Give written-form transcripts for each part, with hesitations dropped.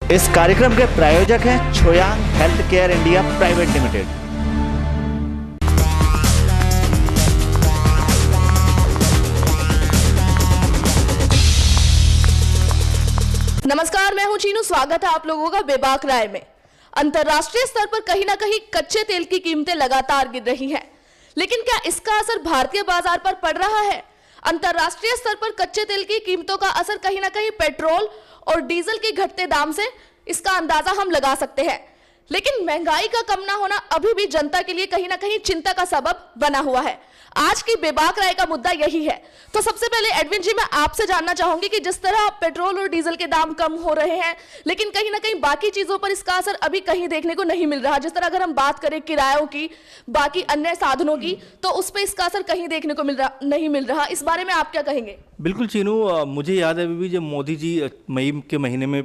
इस कार्यक्रम के प्रायोजक हैं छोयांग health care India private limited. नमस्कार, मैं हूं चीनू। स्वागत है आप लोगों का बेबाक राय में। अंतर्राष्ट्रीय स्तर पर कहीं ना कहीं कच्चे तेल की कीमतें लगातार गिर रही हैं, लेकिन क्या इसका असर भारतीय बाजार पर पड़ रहा है? अंतर्राष्ट्रीय स्तर पर कच्चे तेल की कीमतों का असर कहीं ना कहीं पेट्रोल और डीजल के घटते दाम से इसका अंदाजा हम लगा सकते हैं, लेकिन महंगाई का कम ना होना अभी भी जनता के लिए कहीं ना कहीं चिंता का सबब बना हुआ है। आज की बेबाक राय का मुद्दा यही है। तो सबसे पहले एडविन जी, मैं आपसे जानना चाहूंगी कि जिस तरह पेट्रोल और डीजल के दाम कम हो रहे हैं, लेकिन कहीं ना कहीं बाकी चीजों पर इसका असर अभी कहीं देखने को नहीं मिल रहा। जिस तरह अगर हम बात करें किरायों की, बाकी अन्य साधनों की, तो उस पर इसका असर कहीं देखने को नहीं मिल रहा। इस बारे में आप क्या कहेंगे? बिल्कुल चीनू, मुझे याद है अभी भी जब मोदी जी मई के महीने में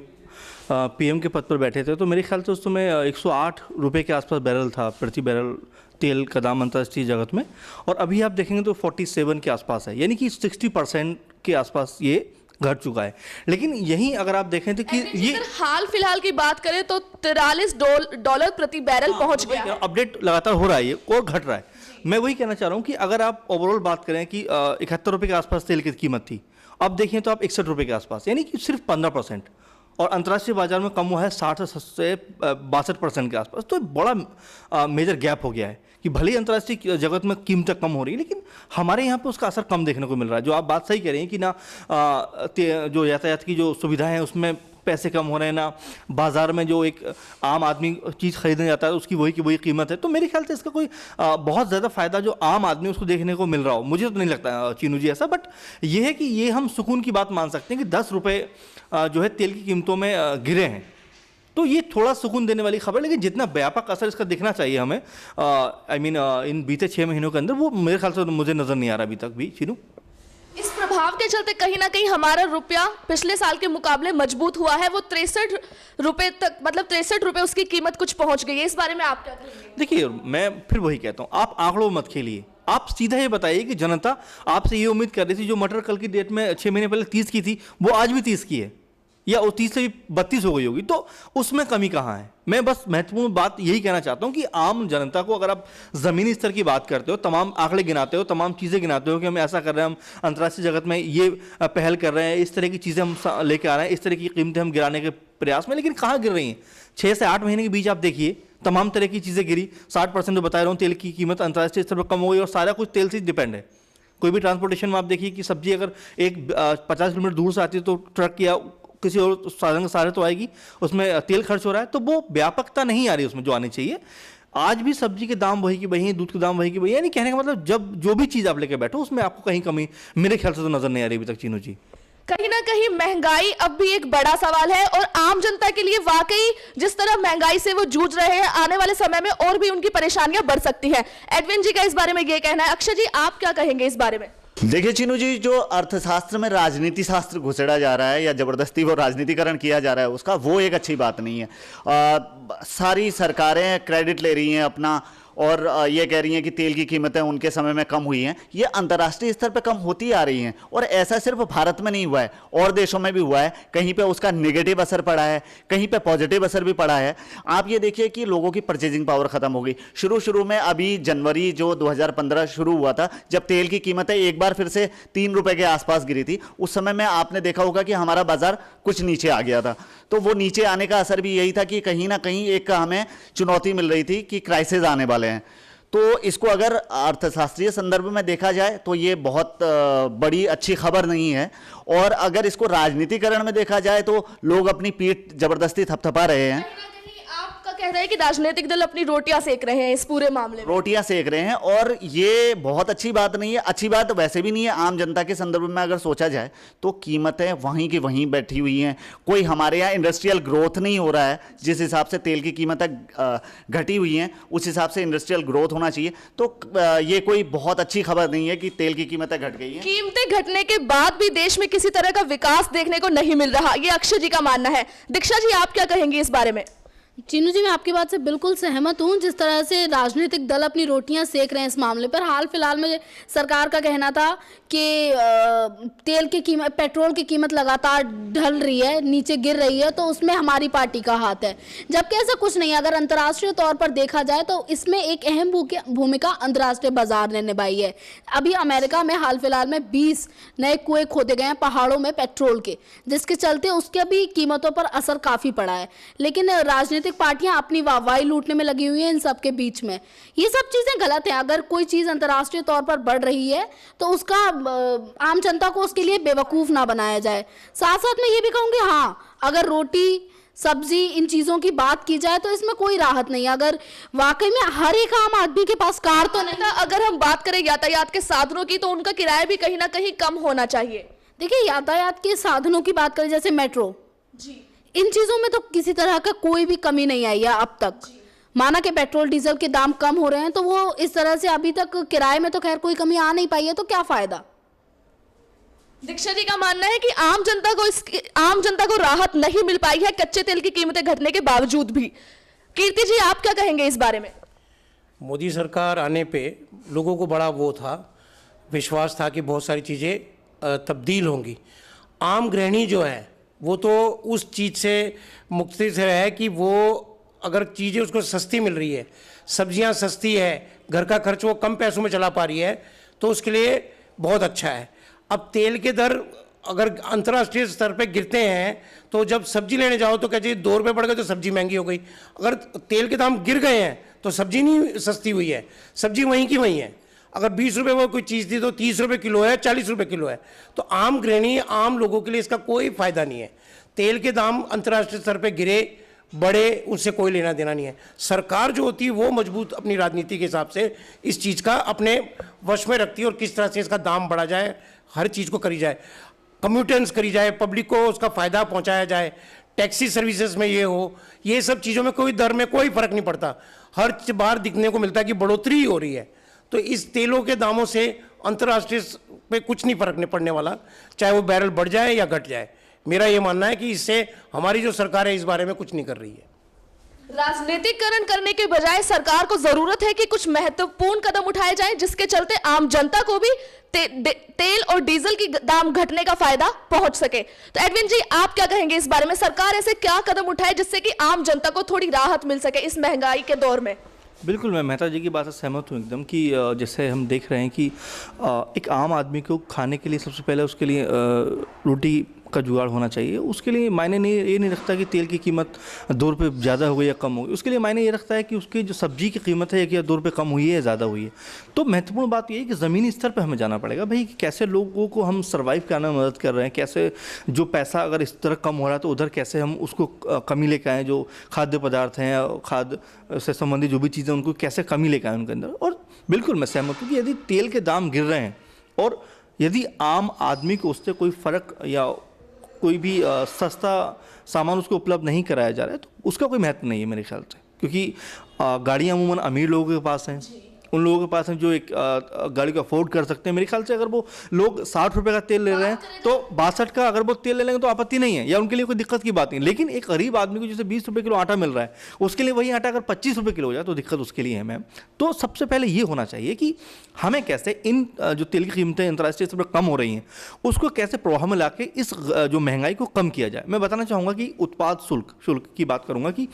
पीएम के पद पर बैठे थे, तो मेरे ख्याल से उस समय 108 रुपये के आसपास बैरल था, प्रति बैरल तेल का दाम अंतर्राष्ट्रीय जगत में। और अभी आप देखेंगे तो 47 के आसपास है, यानी कि 60% के आसपास ये घट चुका है। लेकिन यहीं अगर आप देखें तो कि ये हाल फिलहाल की बात करें तो $43 प्रति बैरल पहुंच गया है। अपडेट लगातार हो रहा है, ये और घट रहा है। मैं वही कहना चाह रहा हूँ कि अगर आप ओवरऑल बात करें कि 71 रुपये के आसपास तेल की कीमत थी, अब देखें तो आप 61 रुपये के आसपास, यानी कि सिर्फ 15%। और अंतर्राष्ट्रीय बाजार में कम हुआ है 60 से 62% के आसपास। तो बड़ा मेजर गैप हो गया है कि भले ही अंतर्राष्ट्रीय जगत में कीमतें कम हो रही है, लेकिन हमारे यहाँ पे उसका असर कम देखने को मिल रहा है। जो आप बात सही कह रही हैं कि ना जो यातायात की जो सुविधाएं हैं उसमें पैसे कम हो रहे हैं, ना बाजार में जो एक आम आदमी चीज़ खरीदने जाता है उसकी वही की वही कीमत है। तो मेरे ख्याल से इसका कोई बहुत ज़्यादा फ़ायदा जो आम आदमी उसको देखने को मिल रहा हो, मुझे तो नहीं लगता चीनू जी ऐसा। बट ये है कि ये हम सुकून की बात मान सकते हैं कि 10 रुपये जो है तेल की कीमतों में गिरे हैं, तो ये थोड़ा सुकून देने वाली खबर। लेकिन जितना व्यापक असर इसका दिखना चाहिए हमें, इन बीते 6 महीनों के अंदर, वो मेरे ख्याल से मुझे नज़र नहीं आ रहा अभी तक भी चीनू। इस प्रभाव के चलते कहीं ना कहीं हमारा रुपया पिछले साल के मुकाबले मजबूत हुआ है। वो 63 रुपये तक, मतलब 63 रुपये उसकी कीमत कुछ पहुंच गई है। इस बारे में आप क्या कहेंगे? देखिए, मैं फिर वही कहता हूँ, आप आंकड़ों मत खेलिए। आप सीधा ये बताइए कि जनता आपसे ये उम्मीद कर रही थी, जो मटर कल की डेट में 6 महीने पहले 30 की थी, वो आज भी 30 की है, या वो 30 से भी 32 हो गई होगी। तो उसमें कमी कहाँ है? मैं बस महत्वपूर्ण बात यही कहना चाहता हूँ कि आम जनता को, अगर आप ज़मीनी स्तर की बात करते हो, तमाम आंकड़े गिनाते हो, तमाम चीज़ें गिनाते हो कि हम ऐसा कर रहे हैं, हम अंतर्राष्ट्रीय जगत में ये पहल कर रहे हैं, इस तरह की चीज़ें हम लेके आ रहे हैं, इस तरह की कीमतें हम गिराने के प्रयास में, लेकिन कहाँ गिर रही हैं? 6 से 8 महीने के बीच आप देखिए, तमाम तरह की चीज़ें गिरी। 60% जो बता रहा हूँ, तेल की कीमत अंतर्राष्ट्रीय स्तर पर कम हो गई, और सारा कुछ तेल से डिपेंड है। कोई भी ट्रांसपोर्टेशन में आप देखिए कि सब्जी अगर 50 किलोमीटर दूर से आती है तो ट्रक या किसी और साधन के सहारे तो आएगी, उसमें तेल खर्च हो रहा है, तो वो व्यापकता नहीं आ रही उसमें जो आनी चाहिए। आज भी सब्जी के दाम वही की वही हैं, दूध के दाम वही की वही, यानी कहने का मतलब जब जो भी चीज़ आप लेके बैठो उसमें आपको कहीं कमी मेरे ख्याल से तो नज़र नहीं आ रही अभी तक चीनू जी। कहीं ना कहीं महंगाई अब भी एक बड़ा सवाल है, और आम जनता के लिए वाकई जिस तरह महंगाई से वो जूझ रहे हैं, आने वाले समय में और भी उनकी परेशानियां बढ़ सकती हैं। एडविन जी का इस बारे में ये कहना है। अक्षय जी, आप क्या कहेंगे इस बारे में? देखिए चीनू जी, जो अर्थशास्त्र में राजनीति शास्त्र घुसेड़ा जा रहा है या जबरदस्ती वो राजनीतिकरण किया जा रहा है उसका, वो एक अच्छी बात नहीं है। सारी सरकारें क्रेडिट ले रही हैं अपना, और ये कह रही हैं कि तेल की कीमतें उनके समय में कम हुई हैं। ये अंतर्राष्ट्रीय स्तर पर कम होती आ रही हैं, और ऐसा सिर्फ भारत में नहीं हुआ है, और देशों में भी हुआ है। कहीं पे उसका नेगेटिव असर पड़ा है, कहीं पे पॉजिटिव असर भी पड़ा है। आप ये देखिए कि लोगों की परचेजिंग पावर खत्म हो गई। शुरू में अभी जनवरी जो 2015 शुरू हुआ था, जब तेल की कीमतें एक बार फिर से 3 रुपये के आसपास गिरी थी, उस समय में आपने देखा होगा कि हमारा बाजार कुछ नीचे आ गया था। तो वो नीचे आने का असर भी यही था कि कहीं ना कहीं एक हमें चुनौती मिल रही थी कि क्राइसिस आने वाले हैं। तो इसको अगर अर्थशास्त्रीय संदर्भ में देखा जाए तो ये बहुत बड़ी अच्छी खबर नहीं है, और अगर इसको राजनीतिकरण में देखा जाए तो लोग अपनी पीठ जबरदस्ती थपथपा रहे हैं। आपका कह रहे हैं कि राजनीतिक दल अपनी रोटियां सेक रहे हैं इस पूरे मामले में। रोटियां सेक रहे हैं, और ये बहुत अच्छी बात नहीं है। अच्छी बात वैसे भी नहीं है। आम जनता के संदर्भ में अगर सोचा जाए तो कीमतें वहीं की वहीं बैठी हुई हैं। कोई हमारे यहाँ इंडस्ट्रियल ग्रोथ नहीं हो रहा है। जिस हिसाब से तेल की कीमतें घटी हुई हैं, उस हिसाब से इंडस्ट्रियल ग्रोथ होना चाहिए। तो ये कोई बहुत अच्छी खबर नहीं है कि तेल की कीमतें घट गई हैं। कीमतें घटने के बाद भी देश में किसी तरह का विकास देखने को नहीं मिल रहा, ये अक्षय जी का मानना है। दीक्षा जी, आप क्या कहेंगे इस बारे में? चीनू जी, मैं आपकी बात से बिल्कुल सहमत हूँ। जिस तरह से राजनीतिक दल अपनी रोटियां सेक रहे हैं इस मामले पर, हाल फिलहाल में सरकार का कहना था कि तेल की कीमत, पेट्रोल की कीमत लगातार ढल रही है, नीचे गिर रही है, तो उसमें हमारी पार्टी का हाथ है। जबकि ऐसा कुछ नहीं है। अगर अंतर्राष्ट्रीय तौर पर देखा जाए तो इसमें एक अहम भूमिका अंतर्राष्ट्रीय बाजार ने निभाई है। अभी अमेरिका में हाल फिलहाल में 20 नए कुएं खोदे गए हैं पहाड़ों में पेट्रोल के, जिसके चलते उसके भी कीमतों पर असर काफ़ी पड़ा है। लेकिन राजनीतिक पार्टियां अपनी वाहवाही लूटने में लगी हुई हैं इन सब के बीच में। ये सब चीज़ें गलत हैं। अगर कोई चीज़ अंतर्राष्ट्रीय तौर पर बढ़ रही है तो उसका आम जनता को उसके लिए बेवकूफ़ ना बनाया जाए। साथ साथ मैं ये भी कहूँगी, हाँ, अगर रोटी सब्जी इन चीज़ों की बात की जाए तो इसमें कोई राहत नहीं है। अगर वाकई में हर एक आम आदमी के पास कार तो नहीं। अगर हम बात करें यातायात के साधनों की, तो उनका किराया भी कहीं ना कहीं कम होना चाहिए। देखिए, यातायात के साधनों की बात करें, जैसे मेट्रो जी, इन चीज़ों में तो किसी तरह का कोई भी कमी नहीं आई है अब तक। माना कि पेट्रोल डीजल के दाम कम हो रहे हैं, तो वो इस तरह से अभी तक किराए में तो खैर कोई कमी आ नहीं पाई है, तो क्या फ़ायदा। दीक्षा जी का मानना है कि आम जनता को राहत नहीं मिल पाई है कच्चे तेल की कीमतें घटने के बावजूद भी। कीर्ति जी, आप क्या कहेंगे इस बारे में? मोदी सरकार आने पे लोगों को बड़ा वो था, विश्वास था कि बहुत सारी चीज़ें तब्दील होंगी। आम गृहिणी जो है वो तो उस चीज़ से मुक्ति से है कि वो अगर चीज़ें उसको सस्ती मिल रही है, सब्जियां सस्ती है, घर का खर्च वो कम पैसों में चला पा रही है, तो उसके लिए बहुत अच्छा है। अब तेल के दर अगर अंतर्राष्ट्रीय स्तर पे गिरते हैं तो जब सब्जी लेने जाओ तो कहते 2 रुपये बढ़ गए तो सब्जी महंगी हो गई। अगर तेल के दाम गिर गए हैं तो सब्जी नहीं सस्ती हुई है, सब्जी वहीं की वहीं है। अगर 20 रुपये वो कोई चीज़ थी तो 30 रुपये किलो है, 40 रुपये किलो है। तो आम गृहिणी, आम लोगों के लिए इसका कोई फ़ायदा नहीं है। तेल के दाम अंतर्राष्ट्रीय स्तर पर गिरे बड़े, उनसे कोई लेना देना नहीं है। सरकार जो होती है वो मजबूत अपनी राजनीति के हिसाब से इस चीज़ का अपने वश में रखती है और किस तरह से इसका दाम बढ़ा जाए, हर चीज़ को करी जाए, कम्यूटेंस करी जाए, पब्लिक को उसका फ़ायदा पहुंचाया जाए, टैक्सी सर्विसेज में ये हो, ये सब चीज़ों में कोई दर में कोई फ़र्क नहीं पड़ता। हर बार दिखने को मिलता है कि बढ़ोतरी ही हो रही है। तो इस तेलों के दामों से अंतर्राष्ट्रीय पे कुछ नहीं फर्क नहीं पड़ने वाला, चाहे वो बैरल बढ़ जाए या घट जाए। मेरा ये मानना है कि इससे हमारी जो सरकार है इस बारे में कुछ नहीं कर रही है। राजनीतिकरण करने के बजाय सरकार को जरूरत है कि कुछ महत्वपूर्ण कदम उठाए जाएं, जिसके चलते आम जनता को भी तेल और डीजल की दाम घटने का फायदा पहुंच सके। तो एडविन जी, आप क्या कहेंगे इस बारे में? सरकार ऐसे क्या कदम उठाए जिससे कि आम जनता को थोड़ी राहत मिल सके इस महंगाई के दौर में? बिल्कुल, मैं मेहता जी की बात से सहमत हूँ एकदम कि जैसे हम देख रहे हैं कि एक आम आदमी को खाने के लिए सबसे पहले उसके लिए रोटी का जुगाड़ होना चाहिए। उसके लिए मायने नहीं, ये नहीं रखता कि तेल की कीमत 2 रुपये ज़्यादा हो गई या कम हो गई। उसके लिए मायने ये रखता है कि उसकी जो सब्जी की कीमत है या 2 रुपये कम हुई है या ज़्यादा हुई है। तो महत्वपूर्ण बात ये है कि ज़मीनी स्तर पर हमें जाना पड़ेगा भाई, कि कैसे लोगों को हम सर्वाइव करने में मदद कर रहे हैं, कैसे जो पैसा अगर इस तरह कम हो रहा है तो उधर कैसे हम उसको कमी लेकर आएँ, जो खाद्य पदार्थ हैं, खाद्य से संबंधित जो भी चीज़ें उनको कैसे कमी लेकर आएँ उनके अंदर। और बिल्कुल मैं सहमत हूँ कि यदि तेल के दाम गिर रहे हैं और यदि आम आदमी को उससे कोई फ़र्क या कोई भी सस्ता सामान उसको उपलब्ध नहीं कराया जा रहा है तो उसका कोई महत्व नहीं है मेरे ख्याल से। क्योंकि गाड़ियाँ अमूमन अमीर लोगों के पास हैं, उन लोगों के पास हैं जो एक गाड़ी को अफोर्ड कर सकते हैं। मेरे ख्याल से अगर वो लोग 60 रुपये का तेल ले रहे हैं तो 62 का अगर वो तेल ले लेंगे तो आपत्ति नहीं है, या उनके लिए कोई दिक्कत की बात नहीं। लेकिन एक गरीब आदमी को जैसे 20 रुपये किलो आटा मिल रहा है, उसके लिए वही आटा अगर 25 रुपये किलो हो जाए तो दिक्कत उसके लिए है मैम। तो सबसे पहले ये होना चाहिए कि हमें कैसे इन जो तेल की कीमतें अंतर्राष्ट्रीय स्तर पर कम हो रही हैं उसको कैसे प्रभाव में ला के इस जो महंगाई को कम किया जाए। मैं बताना चाहूँगा कि उत्पाद शुल्क की बात करूँगा कि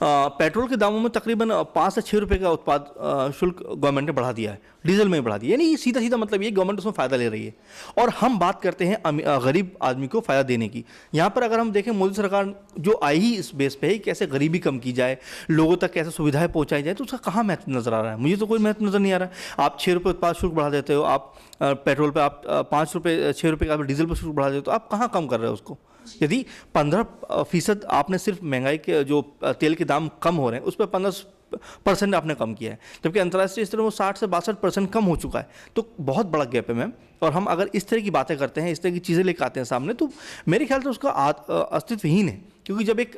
पेट्रोल के दामों में तकरीबन 5 से 6 रुपये का उत्पाद शुल्क गवर्नमेंट ने बढ़ा दिया है, डीजल में बढ़ा दिया। यानी सीधा सीधा मतलब ये गवर्नमेंट उसमें फ़ायदा ले रही है। और हम बात करते हैं गरीब आदमी को फ़ायदा देने की। यहाँ पर अगर हम देखें, मोदी सरकार जो आई ही इस बेस पे है कैसे गरीबी कम की जाए, लोगों तक कैसे सुविधाएं पहुँचाई जाए, तो उसका कहाँ महत्व नज़र आ रहा है? मुझे तो कोई महत्व नज़र नहीं आ रहा है। आप 6 रुपये उत्पाद शुल्क बढ़ा देते हो, आप पेट्रोल पर आप 5 रुपये 6 रुपये का डीजल पर शुल्क बढ़ा देते हो, तो आप कहाँ कम कर रहे हो उसको? यदि 15% आपने सिर्फ महंगाई के जो तेल के दाम कम हो रहे हैं उस पर 15% आपने कम किया है, जबकि अंतर्राष्ट्रीय स्तर में वो 60 से 62% कम हो चुका है। तो बहुत बड़ा गैप है मैम। और हम अगर इस तरह की बातें करते हैं, इस तरह की चीज़ें लेकर आते हैं सामने, तो मेरे ख्याल से उसका अस्तित्वहीन है। क्योंकि जब एक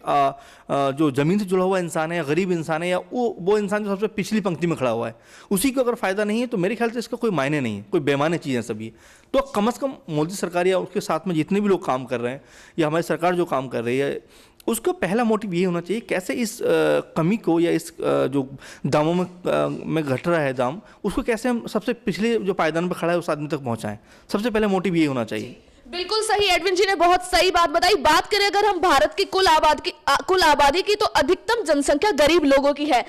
जो ज़मीन से जुड़ा हुआ इंसान है या गरीब इंसान है या वो इंसान जो सबसे पिछली पंक्ति में खड़ा हुआ है, उसी को अगर फ़ायदा नहीं है तो मेरे ख्याल से इसका कोई मायने नहीं है, कोई बेमाने चीज़ें सभी। तो कम से कम मोदी सरकार या उसके साथ में जितने भी लोग काम कर रहे हैं या हमारी सरकार जो काम कर रही है, उसका पहला मोटिव ये होना चाहिए कैसे इस कमी को या इस जो दामों में घट रहा है दाम, उसको कैसे हम सबसे पिछले जो पायदान पर खड़ा है उस आदमी तक पहुंचाएं। सबसे पहले मोटिव ये होना चाहिए। बिल्कुल सही, एडविन जी ने बहुत सही बात बताई। बात करें अगर हम भारत की कुल आबादी की तो अधिकतम जनसंख्या गरीब लोगों की है।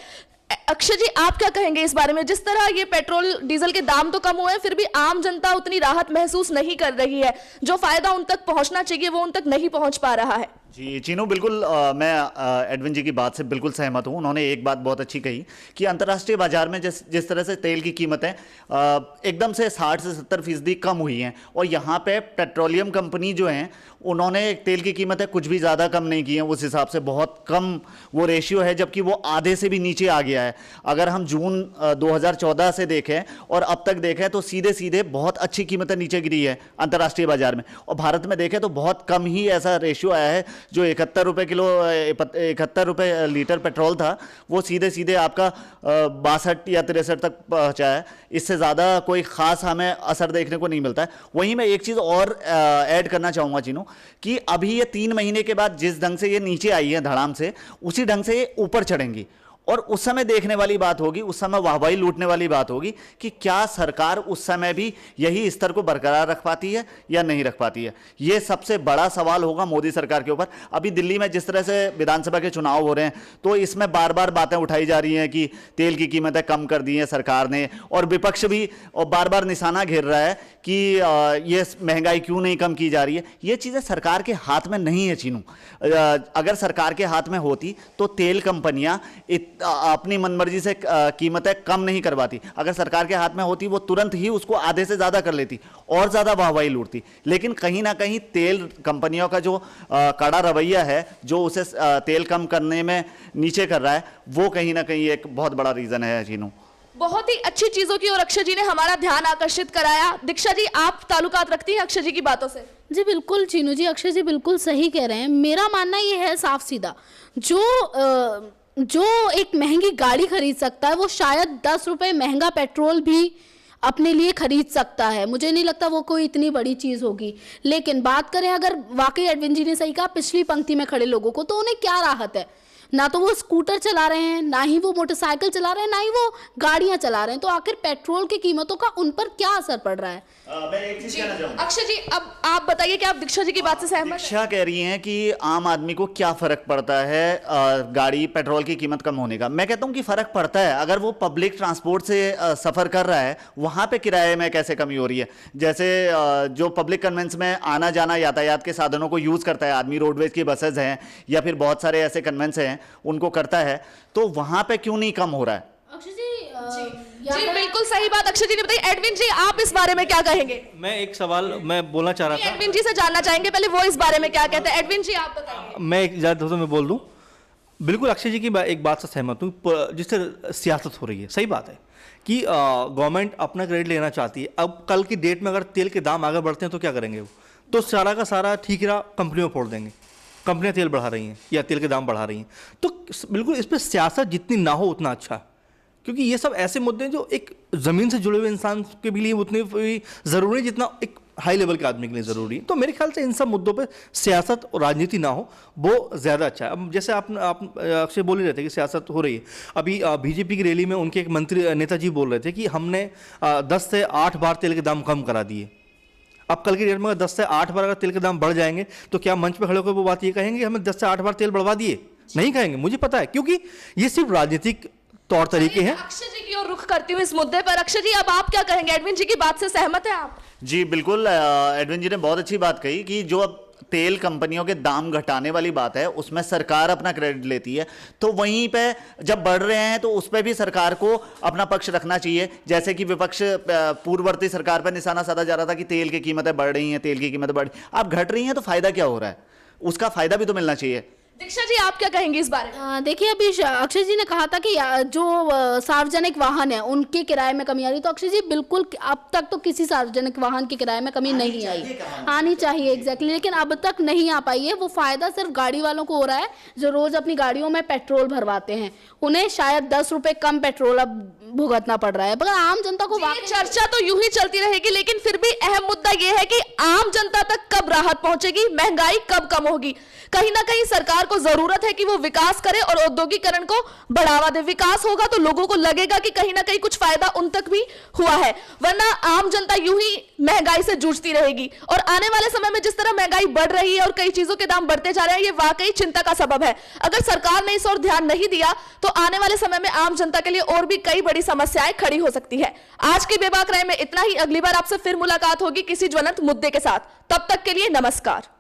अक्षय जी आप क्या कहेंगे इस बारे में? जिस तरह ये पेट्रोल डीजल के दाम तो कम हुए हैं, फिर भी आम जनता उतनी राहत महसूस नहीं कर रही है, जो फायदा उन तक पहुंचना चाहिए वो उन तक नहीं पहुंच पा रहा है। जी चीनू, बिल्कुल मैं एडविन जी की बात से बिल्कुल सहमत हूँ। उन्होंने एक बात बहुत अच्छी कही कि अंतर्राष्ट्रीय बाजार में जिस तरह से तेल की कीमतें एकदम से 60 से 70% कम हुई हैं, और यहाँ पे पेट्रोलियम कंपनी जो हैं उन्होंने तेल की कीमतें कुछ भी ज़्यादा कम नहीं की हैं। उस हिसाब से बहुत कम वो रेशियो है, जबकि वो आधे से भी नीचे आ गया है। अगर हम जून 2014 से देखें और अब तक देखें तो सीधे सीधे बहुत अच्छी कीमतें नीचे गिरी है अंतर्राष्ट्रीय बाजार में, और भारत में देखें तो बहुत कम ही ऐसा रेशियो आया है। जो 71 रुपये किलो 71 रुपये लीटर पेट्रोल था वो सीधे सीधे आपका 62 या 63 तक पहुँचा है। इससे ज़्यादा कोई ख़ास हमें असर देखने को नहीं मिलता है। वहीं मैं एक चीज़ और ऐड करना चाहूँगा चीनू, कि अभी ये 3 महीने के बाद जिस ढंग से ये नीचे आई है धड़ाम से, उसी ढंग से ये ऊपर चढ़ेंगी, और उस समय देखने वाली बात होगी, उस समय वाहवाही लूटने वाली बात होगी कि क्या सरकार उस समय भी यही स्तर को बरकरार रख पाती है या नहीं रख पाती है। ये सबसे बड़ा सवाल होगा मोदी सरकार के ऊपर। अभी दिल्ली में जिस तरह से विधानसभा के चुनाव हो रहे हैं तो इसमें बार बार बातें उठाई जा रही हैं कि तेल की कीमतें कम कर दी हैं सरकार ने, और विपक्ष भी और बार बार निशाना घेर रहा है कि ये महंगाई क्यों नहीं कम की जा रही है। ये चीज़ें सरकार के हाथ में नहीं है चीनू। अगर सरकार के हाथ में होती तो तेल कंपनियां अपनी मनमर्जी से कीमतें कम नहीं करवाती। अगर सरकार के हाथ में होती वो तुरंत ही उसको आधे से ज़्यादा कर लेती और ज़्यादा वाहवाही लूटती। लेकिन कहीं ना कहीं तेल कंपनियों का जो कड़ा रवैया है, जो उसे तेल कम करने में नीचे कर रहा है, वो कहीं ना कहीं एक बहुत बड़ा रीज़न है चीनू। बहुत ही अच्छी चीजों की ओर अक्षय जी ने हमारा ध्यान आकर्षित कराया। दीक्षा जी आप ताल्लुकात रखती हैं अक्षय जी की बातों से? जी बिल्कुल चीनू जी, अक्षय जी बिल्कुल सही कह रहे हैं। मेरा मानना ये है साफ सीधा, जो एक महंगी गाड़ी खरीद सकता है वो शायद 10 रुपए महंगा पेट्रोल भी अपने लिए खरीद सकता है। मुझे नहीं लगता वो कोई इतनी बड़ी चीज़ होगी। लेकिन बात करें अगर वाकई एडविन जी ने सही कहा, पिछली पंक्ति में खड़े लोगों को तो उन्हें क्या राहत है? ना तो वो स्कूटर चला रहे हैं, ना ही वो मोटरसाइकिल चला रहे हैं, ना ही वो गाड़ियां चला रहे हैं। तो आखिर पेट्रोल की कीमतों का उन पर क्या असर पड़ रहा है? मैं एक चीज कहना चाहूंगा। अक्षय जी अब आप बताइए कि आप दीक्षा जी की बात से सहमत हैं? दीक्षा कह रही हैं कि आम आदमी को क्या फर्क पड़ता है गाड़ी पेट्रोल की कीमत कम होने का। मैं कहता हूं कि फर्क पड़ता है। अगर वो पब्लिक ट्रांसपोर्ट से सफर कर रहा है, वहां पे किराए में कैसे कमी हो रही है। जैसे जो पब्लिक कन्वेंस में आना जाना यातायात के साधनों को यूज करता है आदमी, रोडवेज की बसेज हैं या फिर बहुत सारे ऐसे कन्वेंस हैं उनको करता है, तो वहां पे क्यों नहीं कम हो रहा है? अक्षय जी जी बिल्कुल सही बात अक्षय जी ने बताई। एडविन जी आप इस बारे में क्या कहेंगे? मैं एक सवाल मैं बोलना चाह रहा था, एडविन जी से जानना चाहेंगे पहले वो इस बारे में क्या कहते हैं। एडविन जी आप बताइए। मैं एक ज़्यादा तो मैं बोल दूं। बिल्कुल अक्षय जी की एक बात से सहमत हूँ। जिससे सियासत हो रही है, सही बात है कि गवर्नमेंट अपना क्रेडिट लेना चाहती है। अब कल की डेट में अगर तेल के दाम आगे बढ़ते हैं तो क्या करेंगे वो? तो सारा का सारा ठीकरा कंपनियों फोड़ देंगे। कंपनियां तेल बढ़ा रही हैं या तेल के दाम बढ़ा रही हैं, तो बिल्कुल इस पर सियासत जितनी ना हो उतना अच्छा, क्योंकि ये सब ऐसे मुद्दे हैं जो एक ज़मीन से जुड़े हुए इंसान के लिए उतने ज़रूरी जितना एक हाई लेवल के आदमी के लिए ज़रूरी है। तो मेरे ख्याल से इन सब मुद्दों पे सियासत और राजनीति ना हो वो ज़्यादा अच्छा है। अब जैसे आप अक्सर बोल ही रहे थे कि सियासत हो रही है। अभी बीजेपी की रैली में उनके एक मंत्री नेताजी बोल रहे थे कि हमने 10 से 8 बार तेल के दाम कम करा दिए। अब कल की डेट में 10 से 8 बार अगर तेल के दाम बढ़ जाएंगे तो क्या मंच पे खड़े होकर वो बात ये कहेंगे हमें 10 से 8 बार तेल बढ़वा दिए? नहीं कहेंगे, मुझे पता है, क्योंकि ये सिर्फ राजनीतिक तौर तरीके हैं। अक्षय जी की ओर रुख करती हूँ इस मुद्दे पर। अक्षय जी अब आप क्या कहेंगे? एडविन जी की बात से सहमत है आप? जी बिल्कुल, एडविन जी ने बहुत अच्छी बात कही कि जो अब तेल कंपनियों के दाम घटाने वाली बात है उसमें सरकार अपना क्रेडिट लेती है, तो वहीं पे जब बढ़ रहे हैं तो उस पर भी सरकार को अपना पक्ष रखना चाहिए। जैसे कि विपक्ष पूर्ववर्ती सरकार पर निशाना साधा जा रहा था कि तेल की कीमतें बढ़ रही हैं, तेल की कीमतें बढ़ रही, अब घट रही हैं तो फायदा क्या हो रहा है? उसका फायदा भी तो मिलना चाहिए। दीक्षा जी आप क्या कहेंगे इस बारे में? देखिए अभी अक्षय जी ने कहा था कि जो सार्वजनिक वाहन है उनके किराए में कमी आ रही, तो अक्षय जी बिल्कुल अब तक तो किसी सार्वजनिक वाहन के किराए में कमी नहीं आई। आनी चाहिए एग्जैक्टली, लेकिन अब तक नहीं आ पाई है। वो फायदा सिर्फ गाड़ी वालों को हो रहा है जो रोज अपनी गाड़ियों में पेट्रोल भरवाते हैं, उन्हें शायद 10 रुपए कम पेट्रोल अब भुगतना पड़ रहा है। मगर आम जनता को चर्चा तो यूं ही चलती रहेगी, लेकिन फिर भी अहम मुद्दा यह है कि आम जनता तक कब राहत पहुंचेगी, महंगाई कब कम होगी। कहीं ना कहीं सरकार सरकार को जरूरत है कि वो विकास करे और औद्योगिकरण को बढ़ावा दे। विकास होगा तो लोगों को लगेगा कि कहीं ना कहीं कुछ फायदा उन तक भी हुआ है, वरना आम जनता यूं ही महंगाई से जूझती रहेगी। और आने वाले समय में जिस तरह महंगाई बढ़ रही है और कई चीजों के दाम बढ़ते जा रहे हैं, ये वाकई चिंता का सबब है। अगर सरकार ने इस ओर ध्यान नहीं दिया तो आने वाले समय में आम जनता के लिए और भी कई बड़ी समस्याएं खड़ी हो सकती है। आज की बेबाक राय में इतना ही। अगली बार आपसे फिर मुलाकात होगी किसी ज्वलंत मुद्दे के साथ। तब तक के लिए नमस्कार।